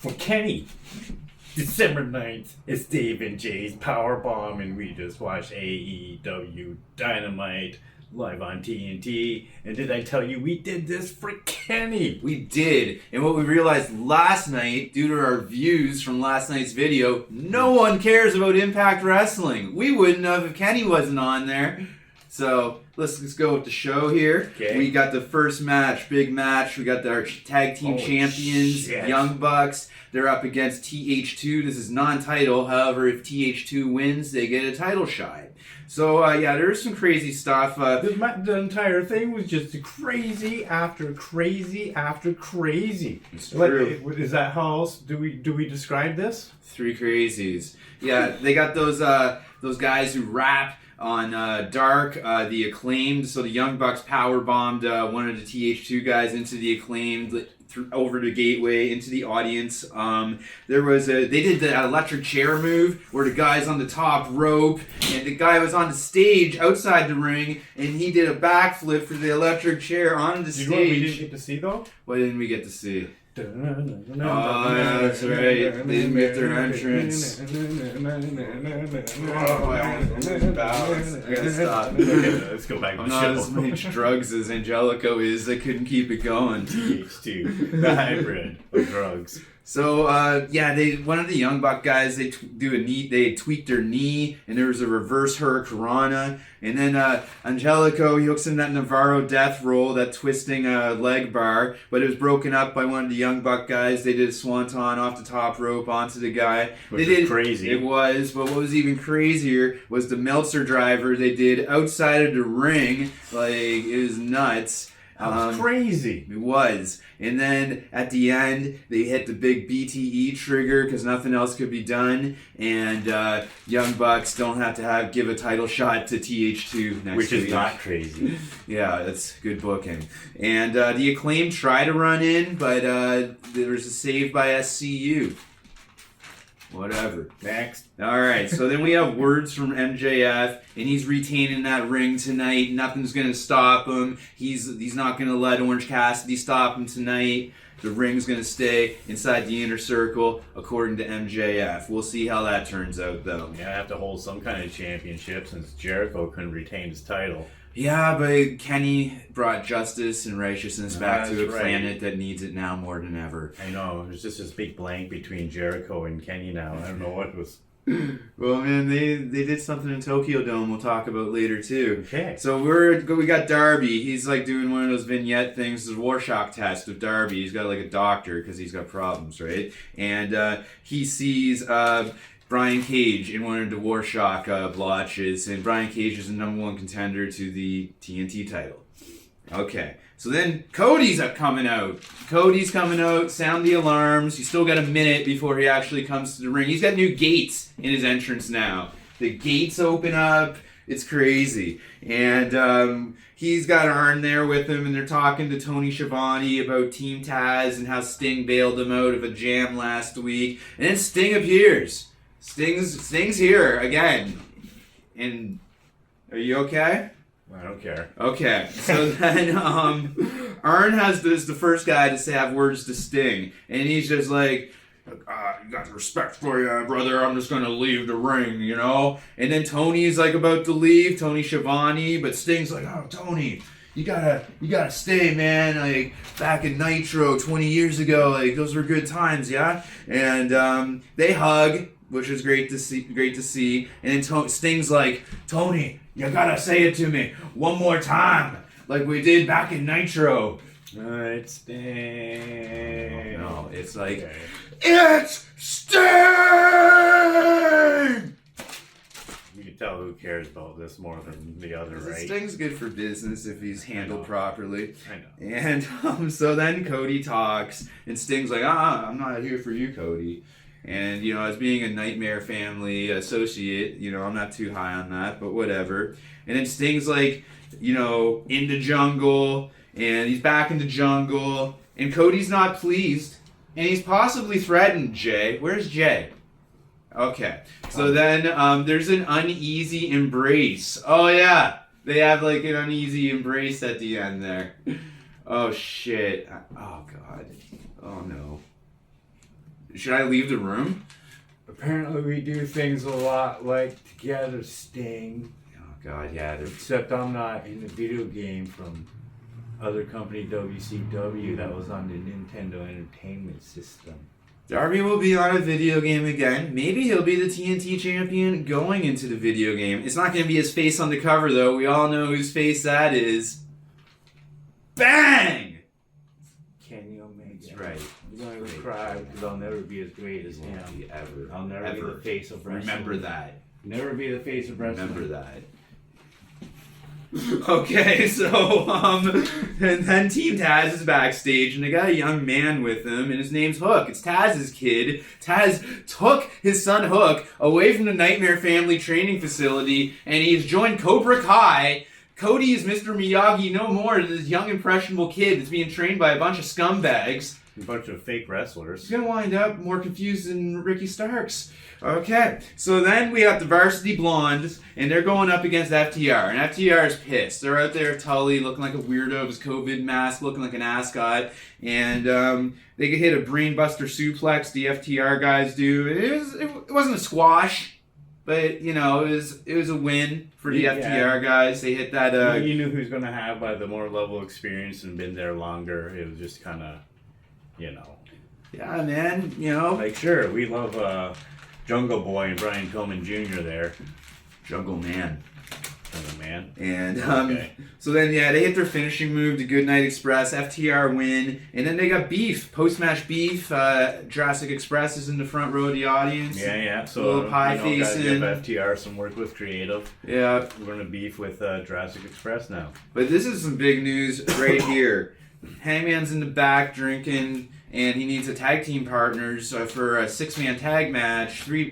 for Kenny. December 9th, it's Dave and Jay's Powerbomb, and we just watched AEW Dynamite live on TNT. And did I tell you we did this for Kenny? We did. And what we realized last night, due to our views from last night's video, no one cares about Impact Wrestling. We wouldn't have if Kenny wasn't on there. So let's go with the show here. Okay. We got the first match, big match. We got our tag team champions, shit. Young Bucks. They're up against TH2. This is non-title. However, if TH2 wins, they get a title shot. So, yeah, there's some crazy stuff. The entire thing was just crazy after crazy after crazy. It's true. Is that how else do we describe this? Three crazies. Yeah, they got those guys who rap on Dark, the Acclaimed. So the Young Bucks power bombed one of the TH2 guys into the Acclaimed, over the gateway into the audience. They did the electric chair move where the guy's on the top rope and the guy was on the stage outside the ring and he did a backflip for the electric chair on the stage. You know what we didn't get to see though? What didn't we get to see? Oh, yeah, that's right. They didn't get their entrance. I gotta stop. Let's go back to I'm the not show. as much drugs as Angelico is. They couldn't keep it going. TH2, the hybrid of drugs. So, one of the Young Buck guys, they tweaked their knee, and there was a reverse hurricanrana. And then Angelico, he hooks in that Navarro death roll, that twisting leg bar, but it was broken up by one of the Young Buck guys. They did a swanton off the top rope onto the guy. Which is crazy. It was, but what was even crazier was the Meltzer driver they did outside of the ring. Like, it was nuts. That was crazy. It was. And then at the end, they hit the big BTE trigger because nothing else could be done. And Young Bucks don't have to give a title shot to TH2 next Which is week. not crazy. Yeah, that's good booking. And the Acclaim tried to run in, but there was a save by SCU. Whatever. Next. All right, so then we have words from MJF, and he's retaining that ring tonight. Nothing's going to stop him. He's not going to let Orange Cassidy stop him tonight. The ring's going to stay inside the inner circle, according to MJF. We'll see how that turns out, though. Yeah, I have to hold some kind of championship since Jericho couldn't retain his title. Yeah, but Kenny brought justice and righteousness back to a right. planet that needs it now more than ever. I know. There's just this big blank between Jericho and Kenny now. I don't know what was... Well, man, they did something in Tokyo Dome we'll talk about later, too. Okay. So we got Darby. He's like doing one of those vignette things, the Rorschach test with Darby. He's got like a doctor because he's got problems, right? And he sees... Brian Cage in one of the Rorschach blotches, and Brian Cage is the #1 contender to the TNT title. Okay, so then Cody's coming out. Cody's coming out, sound the alarms. He's still got a minute before he actually comes to the ring. He's got new gates in his entrance now. The gates open up. It's crazy. And he's got Arn there with him, and they're talking to Tony Schiavone about Team Taz and how Sting bailed him out of a jam last week. And then Sting appears. Sting's here again. And are you okay? I don't care. Okay. So then Arn is the first guy to have words to Sting. And he's just like, you got the respect for you, brother. I'm just going to leave the ring, you know? And then Tony's like about to leave, Tony Schiavone. But Sting's like, oh, Tony, you gotta stay, man. Like, back in Nitro 20 years ago, like, those were good times, yeah? And they hug, which is great to see. And then Sting's like, Tony, you gotta say it to me one more time, like we did back in Nitro. It's Sting. No, it's like, okay. It's Sting! You can tell who cares about this more than the other, right? Sting's good for business if he's handled properly. I know. And so then Cody talks, and Sting's like, I'm not here for you, Cody. And, you know, as being a Nightmare Family associate, you know, I'm not too high on that, but whatever. And then Sting's like, you know, in the jungle, and he's back in the jungle, and Cody's not pleased, and he's possibly threatened Jay. Where's Jay? Okay. So then there's an uneasy embrace. Oh, yeah. They have, like, an uneasy embrace at the end there. Oh, shit. Oh, God. Oh, no. Should I leave the room? Apparently we do things a lot like together, Sting. Oh God, yeah. Except I'm not in the video game from other company WCW that was on the Nintendo Entertainment System. Darby will be on a video game again. Maybe he'll be the TNT champion going into the video game. It's not going to be his face on the cover, though. We all know whose face that is. Bang! Kenny Omega. That's right. I'm going to cry because I'll never be as great as him. Ever. I'll never be the face of wrestling. Remember that. Never be the face of wrestling. Remember that. Okay, so, and then Team Taz is backstage, and they got a young man with them, and his name's Hook. It's Taz's kid. Taz took his son Hook away from the Nightmare Family training facility, and he's joined Cobra Kai. Cody is Mr. Miyagi no more than this young, impressionable kid that's being trained by a bunch of scumbags. A bunch of fake wrestlers. He's gonna wind up more confused than Ricky Starks. Okay, so then we got the Varsity Blondes, and they're going up against FTR, and FTR is pissed. They're out there, Tully, looking like a weirdo with his COVID mask, looking like an ascot, and they get hit a brainbuster suplex, the FTR guys do. It wasn't a squash, but, you know, it was a win for the FTR guys. They hit that... You knew who's going to have by the more level experience and been there longer. It was just kind of, you know... Yeah, man, you know... Like, sure, we love... Jungle Boy and Brian Pillman Jr. there. Jungle Man. Jungle Man. And so then, yeah, they hit their finishing move to Goodnight Express. FTR win. And then they got beef. Post-match beef. Jurassic Express is in the front row of the audience. Yeah. So, a little pie facing. Give FTR some work with creative. Yeah. We're going to beef with Jurassic Express now. But this is some big news right here. Hangman's in the back drinking... And he needs a tag team partners for a 6-man tag match, 3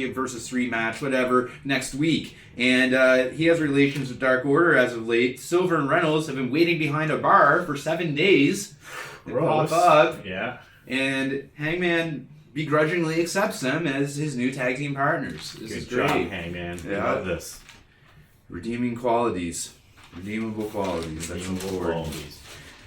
versus 3 match, whatever, next week. And he has relations with Dark Order as of late. Silver and Reynolds have been waiting behind a bar for 7 days. They pop up. Yeah. And Hangman begrudgingly accepts them as his new tag team partners. This is great. Good job, Hangman. Yeah. I love this. Redeeming qualities. Redeemable qualities. That's important. Qualities.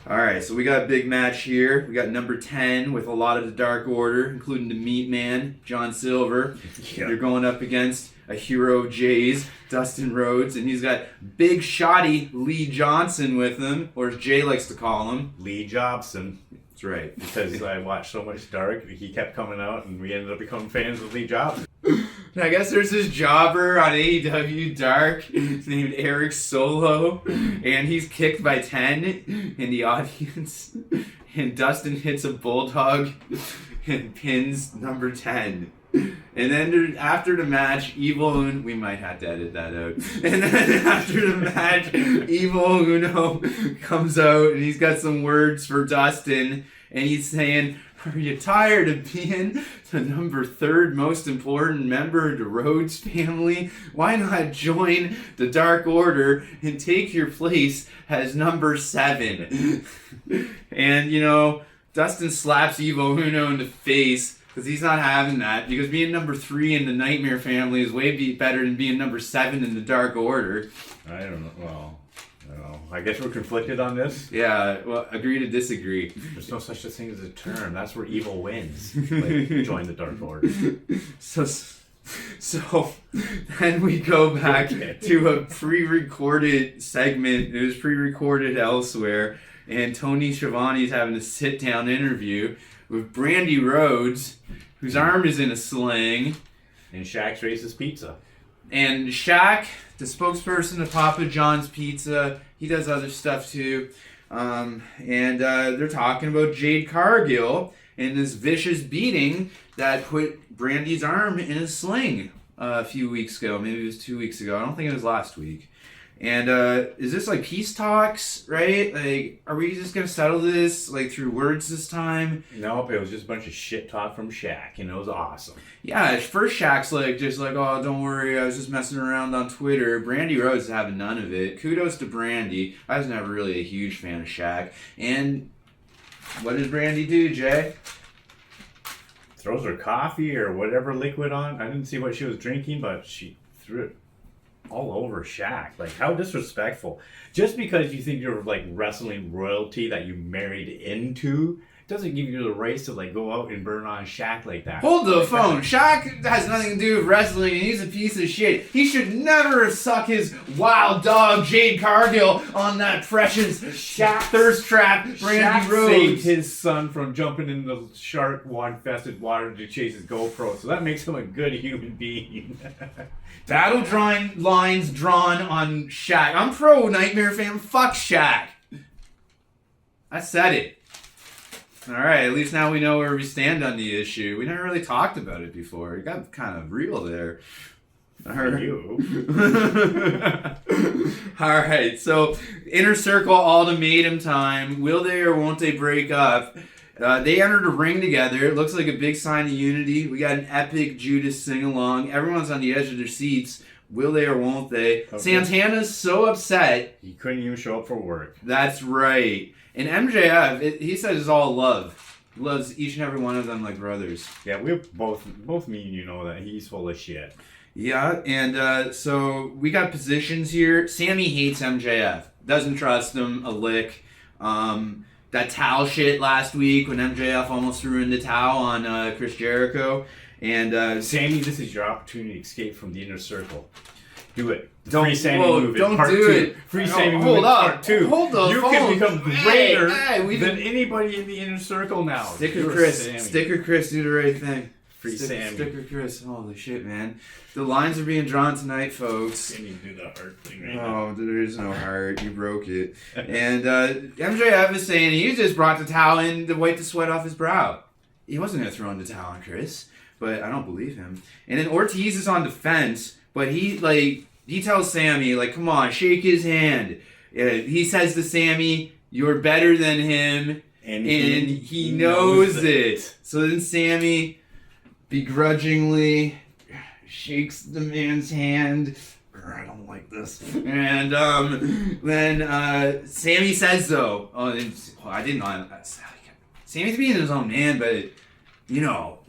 Alright, so we got a big match here. We got number 10 with a lot of the Dark Order, including the Meat Man, John Silver. Yeah. They're going up against a hero of Jay's, Dustin Rhodes, and he's got big shoddy Lee Johnson with him, or as Jay likes to call him. Lee Jobson. That's right. Because I watched so much Dark, he kept coming out, and we ended up becoming fans of Lee Jobson. I guess there's this jobber on AEW Dark named Eric Solo, and he's kicked by 10 in the audience, and Dustin hits a bulldog and pins number 10. And then after the match, we might have to edit that out. And then after the match, Evil Uno comes out, and he's got some words for Dustin, and he's saying... Are you tired of being the number 3rd most important member of the Rhodes family? Why not join the Dark Order and take your place as number 7? And, you know, Dustin slaps Evo Uno in the face because he's not having that. Because being number 3 in the Nightmare family is way better than being number 7 in the Dark Order. I don't know. Well... I guess we're conflicted on this. Yeah, well, agree to disagree. There's no such a thing as a term. That's where evil wins. Like, join the Dark Order. So then we go back to a pre-recorded segment. It was pre-recorded elsewhere, and Tony Schiavone's having a sit-down interview with Brandi Rhodes, whose arm is in a sling. And Shaq's racist pizza. And Shaq, the spokesperson of Papa John's Pizza, he does other stuff too. And they're talking about Jade Cargill and this vicious beating that put Brandi's arm in a sling a few weeks ago. Maybe it was 2 weeks ago. I don't think it was last week. And is this like peace talks, right? Like, are we just going to settle this like through words this time? Nope, it was just a bunch of shit talk from Shaq, and it was awesome. Yeah, at first Shaq's just like, oh, don't worry, I was just messing around on Twitter. Brandi Rhodes is having none of it. Kudos to Brandi. I was never really a huge fan of Shaq. And what does Brandi do, Jay? Throws her coffee or whatever liquid on. I didn't see what she was drinking, but she threw it all over Shaq. Like, how disrespectful. Just because you think you're like wrestling royalty that you married into doesn't give you the rights to like go out and burn on Shaq like that. Hold the phone. Shaq has nothing to do with wrestling, and he's a piece of shit. He should never have sucked his wild dog Jade Cargill on that precious Shaq thirst trap. Brandi Shaq Rhodes saved his son from jumping in the shark-infested water to chase his GoPro, so that makes him a good human being. Battle drawing lines drawn on Shaq. I'm pro Nightmare fam. Fuck Shaq. I said it. Alright, at least now we know where we stand on the issue. We never really talked about it before. It got kind of real there. Alright, so Inner Circle Ultimatum time. Will they or won't they break up? They entered a ring together. It looks like a big sign of unity. We got an epic Judas sing-along. Everyone's on the edge of their seats. Will they or won't they? Okay. Santana's so upset. He couldn't even show up for work. That's right. And MJF, he says it's all love. Loves each and every one of them like brothers. Yeah, we're both me and you know that he's full of shit. Yeah, and so we got positions here. Sammy hates MJF. Doesn't trust him a lick. That towel shit last week when MJF almost threw in the towel on Chris Jericho. And Sammy, this is your opportunity to escape from the Inner Circle. Do it. Don't, Free Sammy move don't part do 2. it. Free Sammy move hold up. part 2. Hold the you phone. can become greater than anybody in the Inner Circle now. Sticker Chris. Sticker Chris, do the right thing. Free Sammy. Sticker Chris. Holy shit, man. The lines are being drawn tonight, folks. Can you do the heart thing right now? Oh, there is no heart. You broke it. And MJF is saying he just brought the towel in to wipe the sweat off his brow. He wasn't going to throw in the towel on Chris, but I don't believe him. And then Ortiz is on defense, but he tells Sammy, like, come on, shake his hand. He says to Sammy, you're better than him, and he knows it. So then Sammy begrudgingly shakes the man's hand. I don't like this. And then Sammy says, though, I didn't know. Sammy's being his own man, but, you know,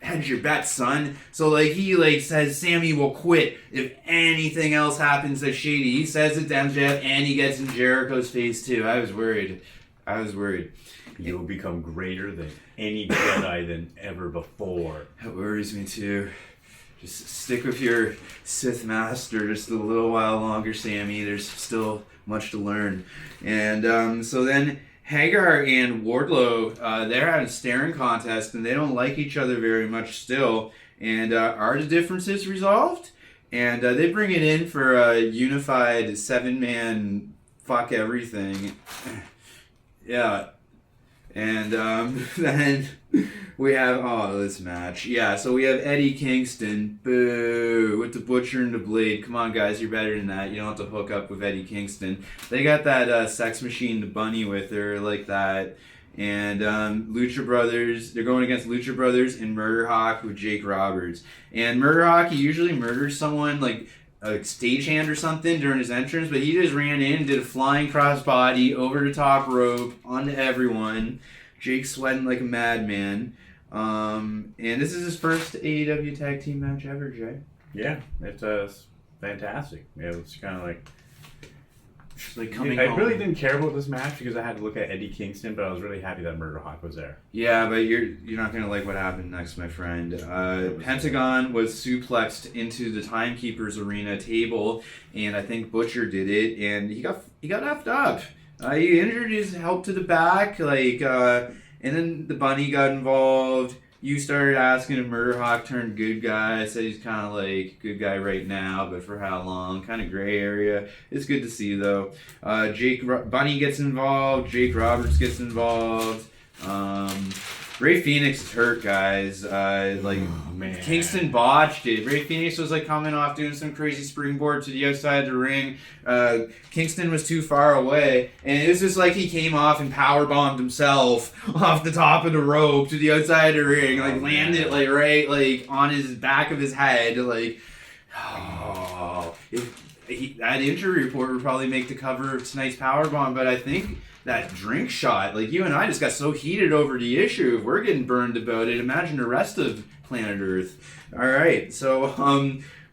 hedge your bet, son. So, he says Sammy will quit if anything else happens that's shady. He says it to MJF, and he gets in Jericho's face, too. I was worried. You will become greater than any Jedi than ever before. That worries me, too. Just stick with your Sith Master just a little while longer, Sammy. There's still much to learn. And so then Hagar and Wardlow, they're having a staring contest, and they don't like each other very much still. And are the differences resolved? And they bring it in for a unified 7-man fuck everything. Yeah. And then we have, this match. Yeah, so we have Eddie Kingston, boo, with the Butcher and the Blade. Come on, guys, you're better than that. You don't have to hook up with Eddie Kingston. They got that sex machine, the bunny, with her like that. And Lucha Brothers, they're going against Lucha Brothers and Murder Hawk with Jake Roberts. And Murder Hawk, he usually murders someone, like a stagehand or something during his entrance, but he just ran in and did a flying crossbody over the top rope onto everyone. Jake sweating like a madman. And this is his first AEW tag team match ever, Jay. Yeah, it's fantastic. It was kind of like coming I home. really didn't care about this match because I had to look at Eddie Kingston, but I was really happy that Murder Hawk was there. Yeah, but you're not gonna like what happened next, my friend. Pentagon was suplexed into the Timekeepers Arena table, and I think Butcher did it, and he got effed up. He injured his help to the back, and then the bunny got involved. You started asking if Murder Hawk turned good guy. I said he's kind of like good guy right now, but for how long? Kind of gray area. It's good to see, though. Bunny gets involved. Jake Roberts gets involved. Rey Fenix is hurt, guys. Man. Kingston botched it. Rey Fenix was coming off doing some crazy springboard to the outside of the ring. Kingston was too far away, and it was just like he came off and powerbombed himself off the top of the rope to the outside of the ring, landed right on his back of his head, that injury report would probably make the cover of tonight's Powerbomb, but I think that drink shot, you and I just got so heated over the issue. If we're getting burned about it, imagine the rest of planet Earth. All right, so,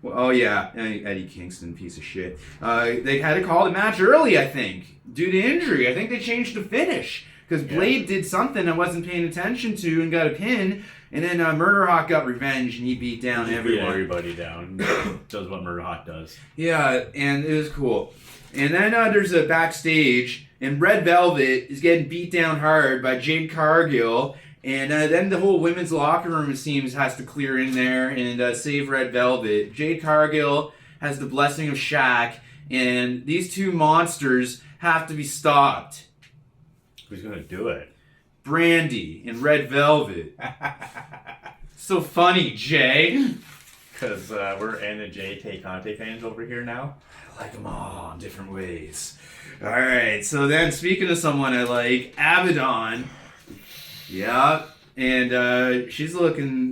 Eddie Kingston, piece of shit. They had to call the match early, I think, due to injury. I think they changed the finish, because Blade did something I wasn't paying attention to and got a pin. And then Murder Hawk got revenge and he beat down everyone. Beat everybody down. Does what Murder Hawk does. Yeah, and it was cool. And then there's a backstage, and Red Velvet is getting beat down hard by Jade Cargill. And then the whole women's locker room, it seems, has to clear in there and save Red Velvet. Jade Cargill has the blessing of Shaq, and these two monsters have to be stopped. Who's going to do it? Brandi and Red Velvet. So funny, Jay. Because we're Anna J. Tay fans over here now. I like them all in different ways. Alright, so then speaking of someone I like, Abadon. Yeah, and she's looking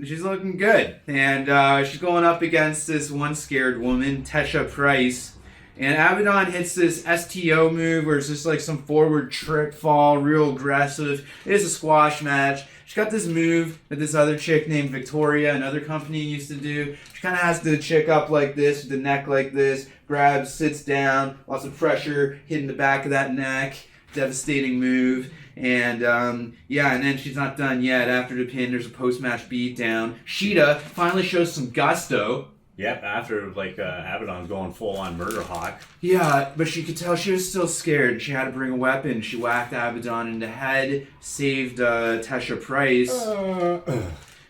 good. And she's going up against this one scared woman, Tesha Price. And Abadon hits this STO move where it's just like some forward trip fall, real aggressive. It is a squash match. She's got this move that this other chick named Victoria, another company, used to do. She kind of has the chick up like this, with the neck like this, grabs, sits down, lots of pressure, hitting the back of that neck. Devastating move. And and then she's not done yet. After the pin, there's a post-match beatdown. Shida finally shows some gusto. Yep, after Abadon's going full on Murder Hawk. Yeah, but she could tell she was still scared. She had to bring a weapon. She whacked Abadon in the head, saved Tesha Price.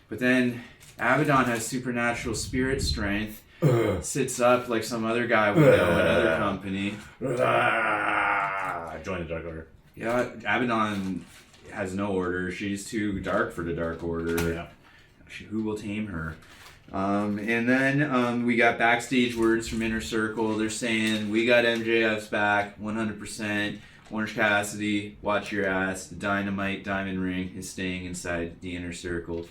But then Abadon has supernatural spirit strength. Sits up like some other guy would know, another company. Join the Dark Order. Yeah, Abadon has no order. She's too dark for the Dark Order. Yeah. Who will tame her? And then we got backstage words from Inner Circle. They're saying, we got MJF's back, 100%. Orange Cassidy, watch your ass. The Dynamite Diamond Ring is staying inside the Inner Circle.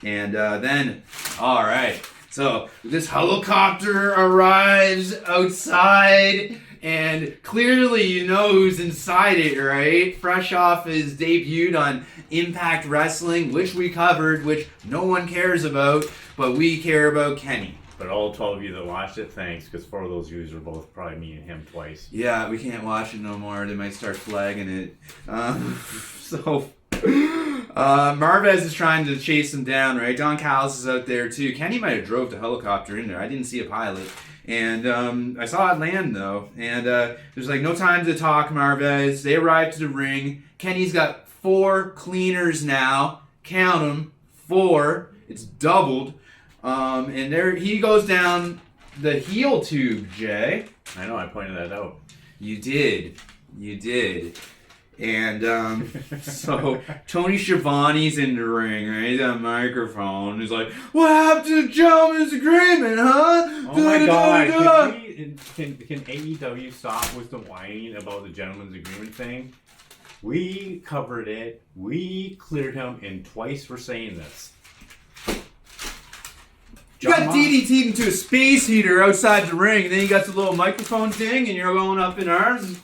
And then, alright, so this helicopter arrives outside, and clearly you know who's inside it, right? Fresh off his debut on Impact Wrestling, which we covered, which no one cares about, but we care about Kenny. But all 12 of you that watched it, thanks, because 4 of those views were both probably me and him twice. Yeah, we can't watch it no more. They might start flagging it. Marvez is trying to chase him down, right? Don Callis is out there too. Kenny might have drove the helicopter in there. I didn't see a pilot. And I saw it land though. And there's like no time to talk, Marvez. They arrive to the ring. Kenny's got 4 cleaners now. Count them. 4. It's doubled. And there he goes down the heel tube, Jay. I know, I pointed that out. You did. And so Tony Schiavone's in the ring, right? He's got a microphone. He's like, "What happened to the gentleman's agreement, huh?" Oh my God! Can AEW stop with the whining about the gentleman's agreement thing? We covered it. We cleared him, and twice we're saying this. You got DDT'd into a space heater outside the ring, and then you got the little microphone thing, and you're going up in arms.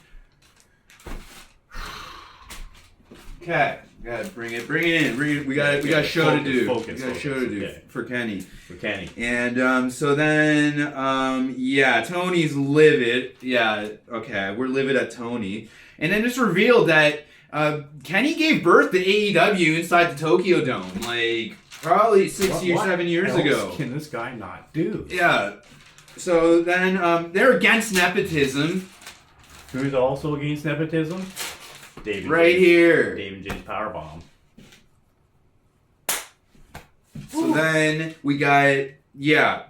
Okay, gotta bring it in. We got a show to do. For Kenny. And so then, Tony's livid. Yeah, okay, we're livid at Tony. And then it's revealed that Kenny gave birth to AEW inside the Tokyo Dome, like probably 6 or 7 years ago. What can this guy not do? Yeah. So then they're against nepotism. Who's also against nepotism? David here. David J's Powerbomb. So then we got,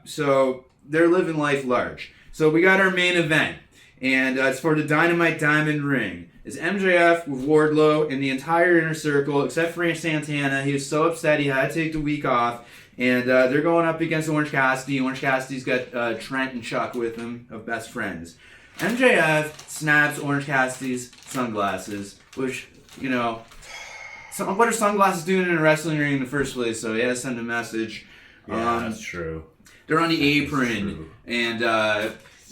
so they're living life large. So we got our main event, and it's for the Dynamite Diamond Ring. It's MJF with Wardlow and the entire Inner Circle, except for Santana. He was so upset he had to take the week off, and they're going up against Orange Cassidy. Orange Cassidy's got Trent and Chuck with him, of best friends. MJF snaps Orange Cassidy's sunglasses, which, what are sunglasses doing in a wrestling ring in the first place? So he had to send a message. Yeah, that's true. They're on the apron, and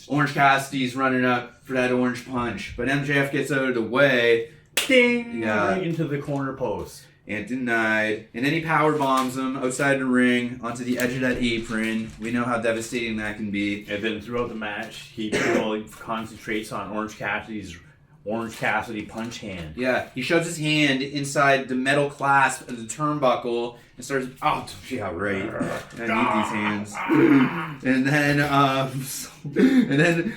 Orange Cassidy's running up for that orange punch, but MJF gets out of the way. Ding! Right into the corner post. And denied. And then he power bombs him outside the ring onto the edge of that apron. We know how devastating that can be. And then throughout the match, he concentrates on Orange Cassidy's Orange Cassidy punch hand. Yeah, he shoves his hand inside the metal clasp of the turnbuckle and starts. Oh, yeah, right. I need these hands. And then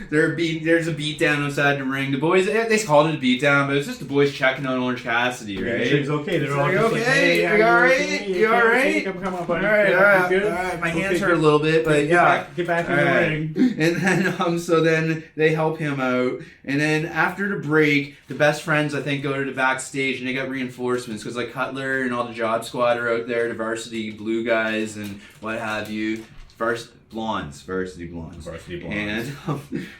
there's a beatdown outside the ring. The boys, they called it a beatdown, but it's just the boys checking on Orange Cassidy, right? It's okay. They're all like, just okay, like, hey, you alright? You alright? Come on, buddy. All right. Good? All right. My Okay, hands good. hurt a little bit, but yeah. Get back in All the right. ring. And then, so then they help him out. And then after the break, the best friends, I think, go to the backstage and they got reinforcements because, like, Cutler and all the Job Squad are out there, the Varsity Blue guys and what have you. Varsity Blondes. And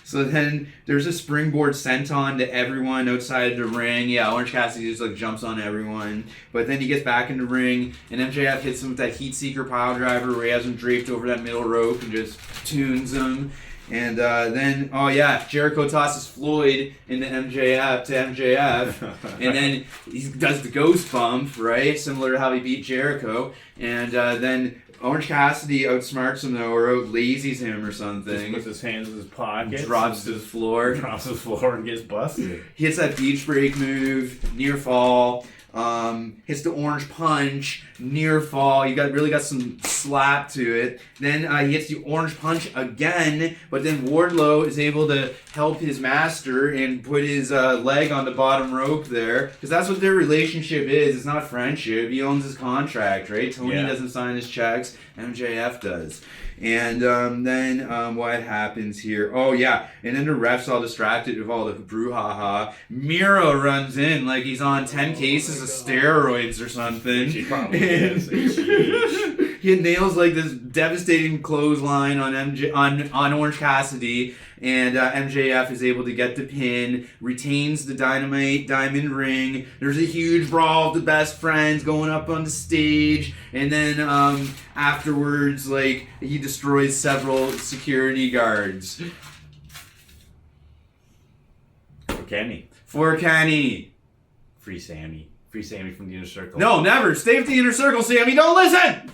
so then there's a springboard senton to everyone outside the ring. Yeah, Orange Cassidy just like jumps on everyone. But then he gets back in the ring and MJF hits him with that Heat Seeker pile driver where he has him draped over that middle rope and just tunes him. And then, oh yeah, Jericho tosses Floyd into MJF. And then he does the ghost bump, right? Similar to how he beat Jericho. And then Orange Cassidy outsmarts him though, or outlazies him or something. Just puts his hands in his pocket. Drops to the floor. And gets busted. He hits that beach break move, near fall. Hits the orange punch, near fall. You really got some slap to it. Then he hits the orange punch again, but then Wardlow is able to help his master and put his leg on the bottom rope there, because that's what their relationship is. It's not friendship. He owns his contract, right? Tony doesn't sign his checks. MJF does. And then what happens here? Oh, yeah. And then the ref's all distracted with all the brouhaha. Miro runs in like he's on 10 cases of steroids or something. She probably is. He nails like this devastating clothesline on Orange Cassidy. And MJF is able to get the pin, retains the Dynamite Diamond Ring. There's a huge brawl of the best friends going up on the stage. And then afterwards, like, he destroys several security guards. For Kenny. Free Sammy. Free Sammy from the Inner Circle. No, never. Stay with the Inner Circle, Sammy. Don't listen!